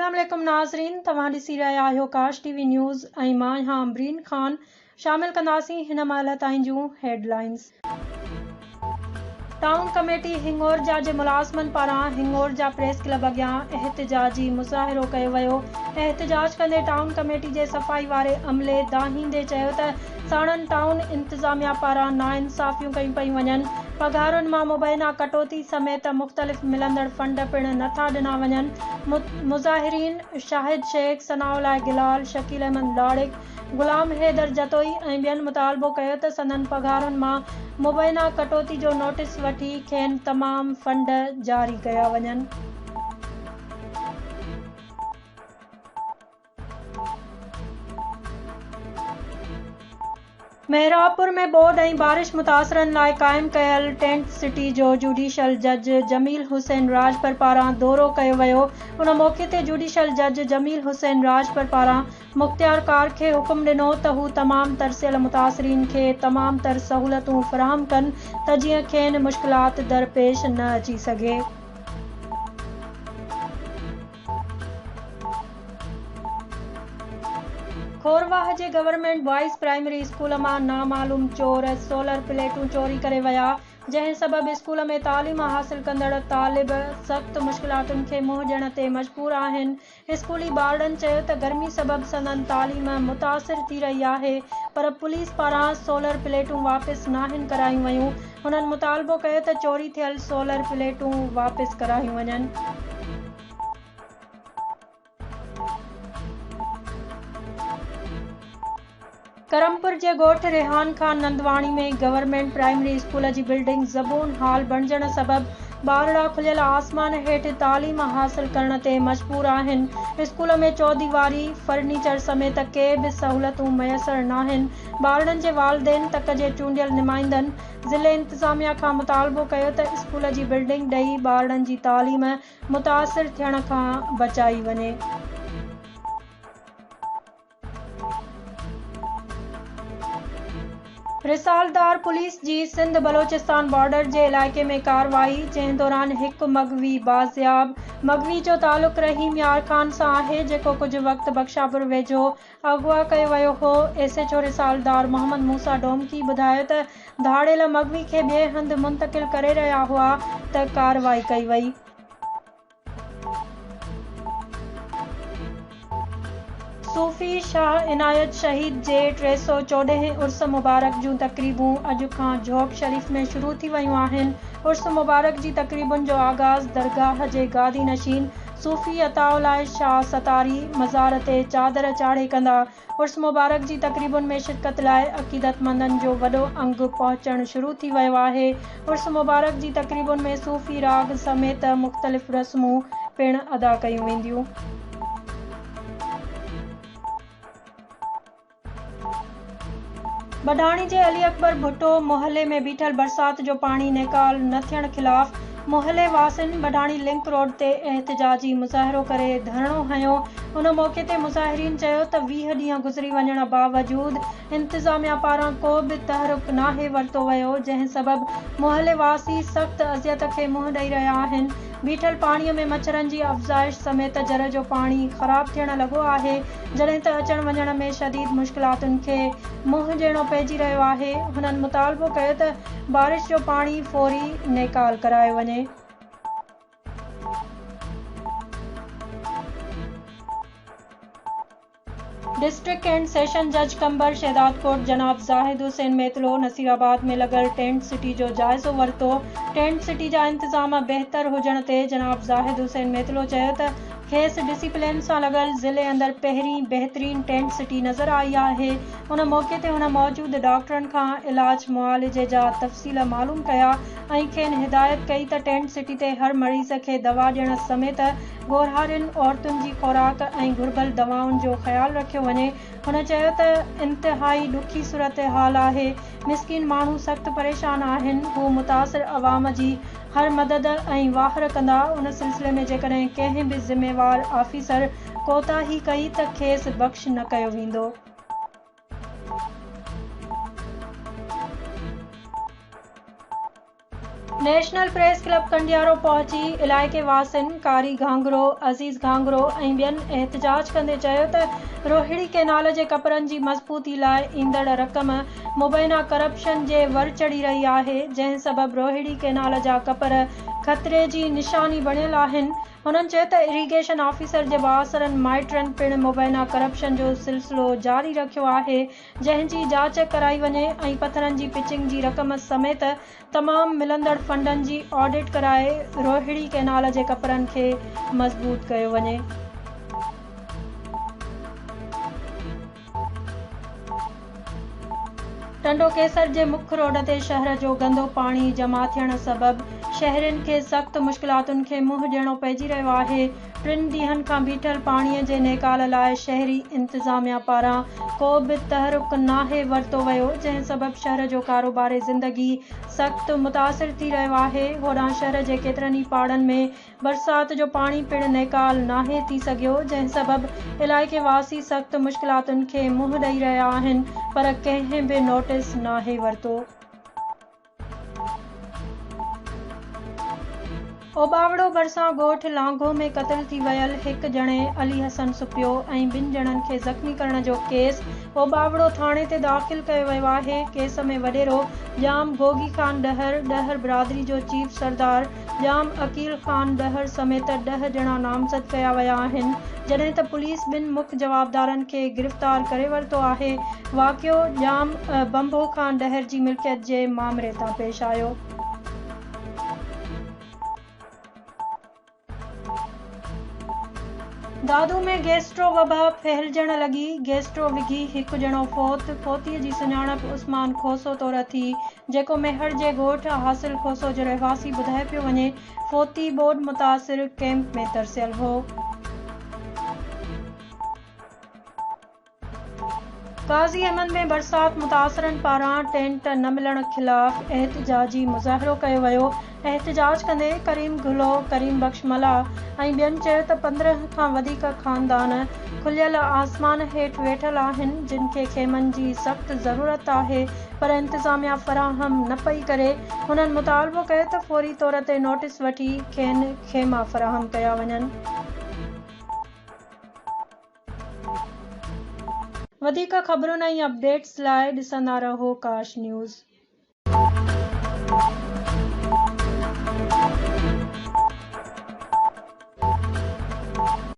अस्सलाम वालेकुम नाज़रीन, तव्हां ॾिसी रहिया आहियो काश टीवी न्यूज़ ऐं मां आहियां अमरीन ख़ान। शामिल कंदासीं हिन महिल ताईं जूं हेडलाइंस। टाउन कमेटी हिंगोरजा जे मुलाज़िमनि पारां हिंगोरजा प्रेस क्लब अॻियां एहतिजाजी मुज़ाहिरो कयो वियो। एहतिजाज कंदे टाउन कमेटी जे सफ़ाई वारे अमले दाहींदे चयो त साणनि टाउन इंतिज़ामिया पारां नाइंसाफ़ियूं कयूं पियूं वञनि। पघारुनि मां मुबैना कटौती समेत मुख़्तलिफ़ मिलंदड़ फंड पिणु नथा ॾिना वञनि। मुज़ाहिरीन शाहिद शेख, सनाउल्लाह गिलाल, शकील अहमद लाड़िक, गुलाम हैदर जतोई ऐं ॿियनि मुतालबो कयो त संदनि पघारुनि मां मुबैना कटौती जो नोटिस वठी खेनि तमामु फंड जारी कया वञनि। मेहराबपुर में ॿोॾि ऐं बारिश मुतासिरनि लाइ क़ाइमु कयल टेंट सिटी जो जुडिशल जज जमील हुसैन राजपर पारां दौरो कयो वियो। उन मौक़े ते जुडिशल जज जमील हुसैन राजपर पारां मुख़्तियार कार खे हुकुम ॾिनो त हू तमामु तरसियल मुतासिरीन खे तमामु तर सहूलतूं फ़राहम कनि त जीअं खेनि मुश्किलात दरपेश न अची सघे। खोरवाह जे गवर्नमेंट बॉइज़ प्राइमरी स्कूल मां नामालूम चोर सोलर प्लेटूं चोरी करे विया, जंहिं सबबि स्कूल में तालीम हासिल कंदड़ तालिब सख़्त मुश्किलातुनि खे मुंहुं ॾियण ते मजबूर आहिनि। स्कूली ॿारनि चयो त गर्मी सबबि संदनि तालीम मुतासिर थी रही आहे, पर पुलिस पारां सोलर प्लेटूं वापसि नाहिन करायूं वयूं। हुननि मुतालबो कयो त चोरी थियल सोलर प्लेटूं वापसि करायूं वञनि। करमपुर जे ॻोठ रेहान खान नंदवाणी में गवर्नमेंट प्राइमरी स्कूल जी बिल्डिंग ज़बून हाल बणिजण सबबि ॿारड़ा खुलियल आसमान हेठि तालीम हासिल करण ते मजबूर आहिनि। स्कूल में चौदीवारी फर्नीचर समेत के बि सहूलतूं मयसर नाहिनि। ॿारनि जे वालिदेन तक जे चूंडियल नुमाइंदनि ज़िले इंतिज़ामिया खां मुतालबो कयो त स्कूल जी बिल्डिंग ॾेई ॿारनि जी तालीम मुतासिर थियण खां बचाई वञे। रिसालदार पुलिस जी सिंध बलोचिस्तान बॉर्डर जे इलाइक़े में कार्रवाई, जंहिं दौरान हिकु मग़वी बाज़ियाब। मग़वी जो तालुक़ रहीम यार ख़ान सां आहे, जेको कुझु वक़्तु बख्शापुर वेझो अगवा कयो वियो हो। SHO रिसालदार मोहम्मद मूसा डोमकी ॿुधायो त धाड़ियल मग़वी खे ॿिए हंधि मुंतक़िल करे रहिया हुआ त कार्रवाई कई वई। सूफ़ी शाह इनायत शहीद जे 314 उर्स मुबारक जूं तक़रीबूं अॼु खां झोक शरीफ़ में शुरू थी वयूं आहिनि। उर्स मुबारक जी तक़रीबुनि जो आगाज़ दरगाह जे गादी नशीन सूफ़ी अताउल्लाह शाह सतारी मज़ार ते चादर चाढ़े कंदा। उर्स मुबारक जी तक़रीबुनि में शिरकत लाइ अक़ीदतमंदनि जो वॾो अंगु पहुचणु शुरू थी वियो आहे। उर्स मुबारक जी तक़रीबुनि में सूफ़ी राग समेत मुख़्तलिफ़ रस्मूं पिणु अदा कयूं वेंदियूं। बडाणी जे अली अकबर भुट्टो मोहल्ले में बीठल बरसात जो पाणी नेकाल न थियण ख़िलाफ़ मोहल्ले वासियुनि बडाणी लिंक रोड ते एहतिजाजी मुज़ाहिरो करे धरणो हंयो। उन मौक़े ते मुज़ाहिरीन चयो त 20 ॾींहं गुज़री वञण बावजूद इंतिज़ामिया पारां को बि तहरुक नाहे वरितो वियो, जंहिं सबबि मोहल्ले वासी सख़्त अज़ियत खे मुंहुं ॾेई रहिया आहिनि। बीठल पाणीअ में मच्छरनि जी अफ़ज़ाइश समेत जर जो पाणी ख़राब थियण लॻो आहे, जॾहिं त अचण वञण में शदीद मुश्किलातुनि खे मुंहुं ॾियणो पइजी रहियो आहे। हुननि मुतालबो कयो त बारिश जो पाणी फ़ौरी नेकाल करायो वञे। डिस्ट्रिक्ट एंड सेशन जज कंबर शहदादकोट जनाब ज़ाहिद हुसैन मेतलो नसीराबाद में लॻल टेंट सिटी जो जाइज़ो वरितो। टेंट सिटी जा इंतिज़ाम बहितर हुजण ते जनाब ज़ाहिद हुसैन मेतलो चयो त खेसि डिसिप्लिन सां लॻल ज़िले अंदरि पहिरीं बहितरीन टेंट सिटी नज़र आई आहे। उन मौक़े ते हुन मौजूद डॉक्टरनि खां इलाज मुआलिजे जा तफ़सील मालूम कया ऐं खेनि हिदायत कई त टेंट सिटी ते हर मरीज़ खे दवा ॾियण समेत ॻोरहारियुनि औरतुनि जी ख़ुराक ऐं घुर्बल दवाउनि जो ख़्यालु रखियो वञे। हुन चयो त इंतिहाई ॾुखी सूरत हाल आहे, मिस्किन माण्हू सख़्त परेशान आहिनि। हू मुतासिर अवाम जी हर मदद ऐं वाहर कंदा। उन सिलसिले में जेकॾहिं कंहिं बि ज़िम्मेवार आफ़ीसर कोताही कई त खेसि बख़्श न कयो वेंदो। नेशनल प्रेस क्लब कंडियारो पहुची इलाइक़े वासियुनि कारी घांगरो, अज़ीज़ घांगरो ऐं ॿियनि एहतजाज कंदे चयो त रोहिणी केनाल जे कपरनि जी मज़बूती लाइ ईंदड़ रक़म मुबैना करप्शन जे वर चढ़ी रही आहे, जंहिं सबबि रोहिणी केनाल जा कपर ख़तरे जी निशानी बणियल आहिनि। हुननि चयो त इरिगेशन ऑफिसर जे बासरनि माइटनि पिणु मुबैना करप्शन जो सिलसिलो जारी रखियो आहे, जंहिं जी जांच कराई वञे ऐं पथरनि जी पिचिंग जी रक़म समेत तमामु मिलंदड़ फंडनि जी ऑडिट कराए रोहिणी केनाल जे कपरनि खे मज़बूत कयो वञे। टंडो केसर जे मुख्य रोड ते शहर जो गंदो पाणी जमा थियण सबबि शहरियुनि खे सख़्त मुश्किलातुनि खे मुंहुं ॾियणो पइजी रहियो आहे। 3 ॾींहनि खां बीठल पाणीअ जे नेकाल लाइ शहरी इंतिज़ामिया पारां को बि तहरुक नाहे वरितो वियो, जंहिं सबबि शहर जो कारोबारी ज़िंदगी सख़्त मुतासिर थी रहियो आहे। होॾां शहर जे केतिरनि ई पाड़नि में बरसात जो पाणी पिणु नेकाल नाहे थी सघियो, जंहिं सबबि इलाइक़े वासी सख़्त मुश्किलातुनि खे मुंहुं ॾेई रहिया आहिनि, पर कंहिं बि नोटिस नाहे वरितो। ओबावड़ो भरिसां ॻोठ लांघो में क़त्ल थी वियल हिकु ॼणे अली हसन सुपियो ऐं 2 ॼणनि खे ज़ख़्मी करण जो केस ओबावड़ो थाणे ते दाख़िल कयो वियो आहे। केस में वॾेरो ॼाम गोगी ख़ान ॾहर बिरादरी जो चीफ सरदार ॼाम अकील ख़ान ॾहर समेत 10 ॼणा नामज़द कया विया आहिनि, जॾहिं त पुलिस 2 मुख्य जवाबदारनि खे गिरफ़्तार करे वरितो आहे। वाक़ियो ॼाम बंबो ख़ान ॾहर जी मिल्कियत जे मामले तां पेश आयो। दादू में गैस्ट्रो वबा फहिलजण लॻी, गैस्ट्रो विघी हिकु ॼणो फ़ौत। फ़ौतीअ जी सुञाणप उस्मान खोसो तौरु थी, जेको मेहर जे ॻोठ हासिल खोसो जो रहिवासी ॿुधाए पियो वञे। फ़ौती ॿोॾि मुतासिर कैंप में तरसियल हो। क़ाज़ी अहमद में बरसात मुतासिरनि पारां टेंट न मिलण ख़िलाफ़ एहतिजाजी मुज़ाहिरो कयो वियो। एहतिजाज कंदे करीम घुलो, करीम बख्श मला ऐं ॿियनि चयो त 15 खां वधीक ख़ानदान खुलियल आसमान हेठि वेठल आहिनि, जिन खे खेमनि जी सख़्त ज़रूरत आहे, पर इंतिज़ामिया फ़राहम न पई करे। हुननि मुतालबो कयो त फ़ौरी तौर ते नोटिस वठी खेनि खेमा फ़राहम कया वञनि। वधीक ख़बरुनि ऐं अपडेट्स लाइ ॾिसंदा रहो काश न्यूज़।